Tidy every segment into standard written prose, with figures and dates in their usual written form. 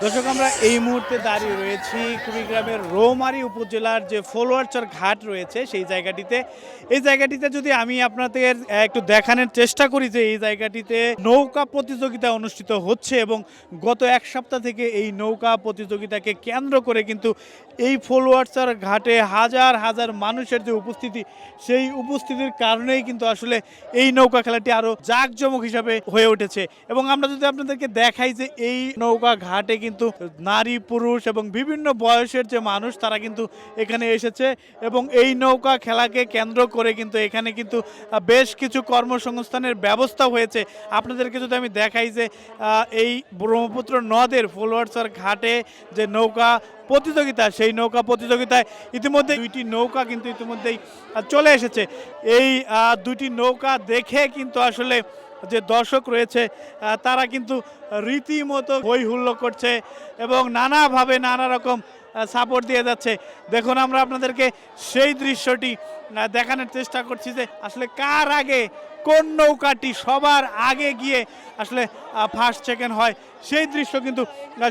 দর্শক, আমরা এই মুহূর্তে দাঁড়িয়ে রয়েছি কুড়িগ্রামের রৌমারী উপজেলার যে ফলোয়ারচর ঘাট রয়েছে সেই জায়গাটিতে। এই জায়গাটিতে যদি আমি আপনাদের একটু দেখানোর চেষ্টা করি যে এই জায়গাটিতে নৌকা প্রতিযোগিতা অনুষ্ঠিত হচ্ছে এবং গত এক সপ্তাহ থেকে এই নৌকা প্রতিযোগিতাকে কেন্দ্র করে কিন্তু এই ফলোয়ারচর ঘাটে হাজার হাজার মানুষের যে উপস্থিতি, সেই উপস্থিতির কারণেই কিন্তু আসলে এই নৌকা খেলাটি আরও জাঁকজমক হিসাবে হয়ে উঠেছে। এবং আমরা যদি আপনাদেরকে দেখাই যে এই নৌকা ঘাটে কিন্তু নারী পুরুষ এবং বিভিন্ন বয়সের যে মানুষ তারা কিন্তু এখানে এসেছে এবং এই নৌকা খেলাকে কেন্দ্র করে কিন্তু এখানে কিন্তু বেশ কিছু কর্মসংস্থানের ব্যবস্থা হয়েছে। আপনাদেরকে যদি আমি দেখাই যে এই ব্রহ্মপুত্র নদের ফলোয়ারচর ঘাটে যে নৌকা প্রতিযোগিতা, সেই নৌকা প্রতিযোগিতায় ইতিমধ্যে দুইটি নৌকা কিন্তু ইতিমধ্যেই চলে এসেছে। এই দুইটি নৌকা দেখে কিন্তু আসলে যে দর্শক রয়েছে তারা কিন্তু রীতিমতো হই হুল্লো করছে এবং নানাভাবে নানা রকম সাপোর্ট দিয়ে যাচ্ছে। দেখুন, আমরা আপনাদেরকে সেই দৃশ্যটি দেখানোর চেষ্টা করছি যে আসলে কার আগে কোন নৌকাটি সবার আগে গিয়ে আসলে ফার্স্ট সেকেন্ড হয়, সেই দৃশ্য কিন্তু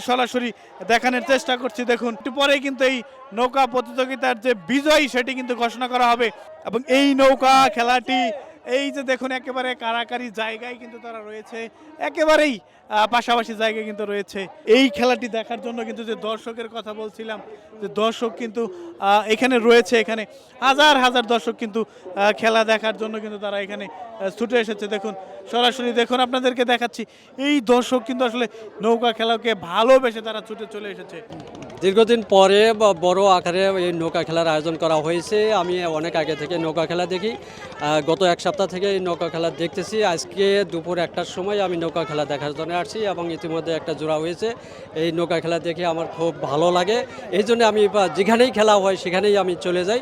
সরাসরি দেখানোর চেষ্টা করছি। দেখুন, একটু পরেই কিন্তু এই নৌকা প্রতিযোগিতার যে বিজয়ী সেটি কিন্তু ঘোষণা করা হবে। এবং এই নৌকা খেলাটি এই যে দেখুন একেবারে কারাকারি জায়গায় কিন্তু তারা রয়েছে, একেবারেই পাশাপাশি জায়গায় কিন্তু রয়েছে। এই খেলাটি দেখার জন্য কিন্তু যে দর্শকের কথা বলছিলাম, যে দর্শক কিন্তু এখানে রয়েছে, এখানে হাজার হাজার দর্শক কিন্তু খেলা দেখার জন্য কিন্তু তারা এখানে ছুটে এসেছে। দেখুন, সরাসরি দেখুন, আপনাদেরকে দেখাচ্ছি এই দর্শক কিন্তু আসলে নৌকা খেলাকে ভালোবেসে তারা ছুটে চলে এসেছে। দীর্ঘদিন পরে বড় আকারে এই নৌকা খেলার আয়োজন করা হয়েছে। আমি অনেক আগে থেকে নৌকা খেলা দেখি, গত এক সপ্তাহ থেকে এই নৌকা খেলা দেখতেছি। আজকে দুপুর 1টার সময় আমি নৌকা খেলা দেখার জন্য আসছি এবং ইতিমধ্যে একটা জোড়া হয়েছে। এই নৌকা খেলা দেখে আমার খুব ভালো লাগে, এই জন্য আমি যেখানেই খেলা হয় সেখানেই আমি চলে যাই।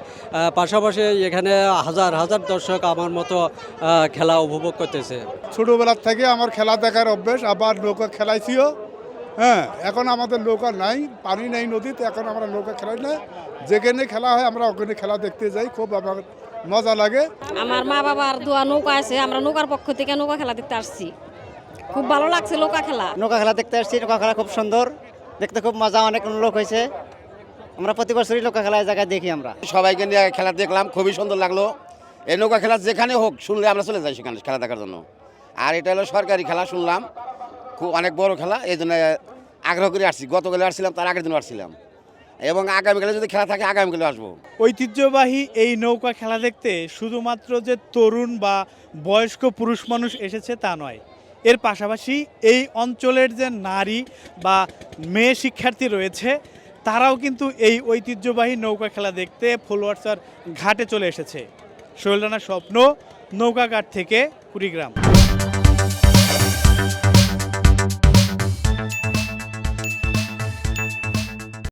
পাশাপাশি এখানে হাজার হাজার দর্শক আমার মতো খেলা উপভোগ করতেছে। ছোটোবেলার থেকে আমার খেলা দেখার অভ্যেস, আবার নৌকা খেলাইছিও। হ্যাঁ, এখন আমাদের নৌকা নাই, পানি নেই নদীতে, এখন আমরা নৌকা খেলাই না। যেখানে খেলা হয় আমরা ওখানে খেলা দেখতে যাই, খুব আমার মজা লাগে। আমার মা বাবার দোয়া নৌকা আছে, আমরা নৌকার পক্ষ থেকে নৌকা খেলা দেখতে আসছি, খুব ভালো লাগছে নৌকা খেলা। নৌকা খেলা দেখতে আসছি, নৌকা খেলা খুব সুন্দর, দেখতে খুব মজা, অনেক লোক হয়েছে। আমরা প্রতি বছরই নৌকা খেলা এই জায়গায় দেখি। আমরা সবাইকে নিয়ে খেলা দেখলাম, খুবই সুন্দর লাগলো। এই নৌকা খেলা যেখানে হোক শুনলে আমরা চলে যাই সেখানে খেলা দেখার জন্য। আর এটা হলো সরকারি খেলা, শুনলাম খুব অনেক বড় খেলা, এই জন্য আগ্রহ করে আসছি। গতকালে আসছিলাম, তার আগের দিন আসছিলাম এবং আগামীকালে যদি খেলা থাকে আগামীকালে আসবো। ঐতিহ্যবাহী এই নৌকা খেলা দেখতে শুধুমাত্র যে তরুণ বা বয়স্ক পুরুষ মানুষ এসেছে তা নয়, এর পাশাপাশি এই অঞ্চলের যে নারী বা মেয়ে শিক্ষার্থী রয়েছে তারাও কিন্তু এই ঐতিহ্যবাহী নৌকা খেলা দেখতে ফলোয়ারচর ঘাটে চলে এসেছে। সোহেল রানার স্বপ্ন, নৌকাঘাট থেকে কুড়িগ্রাম।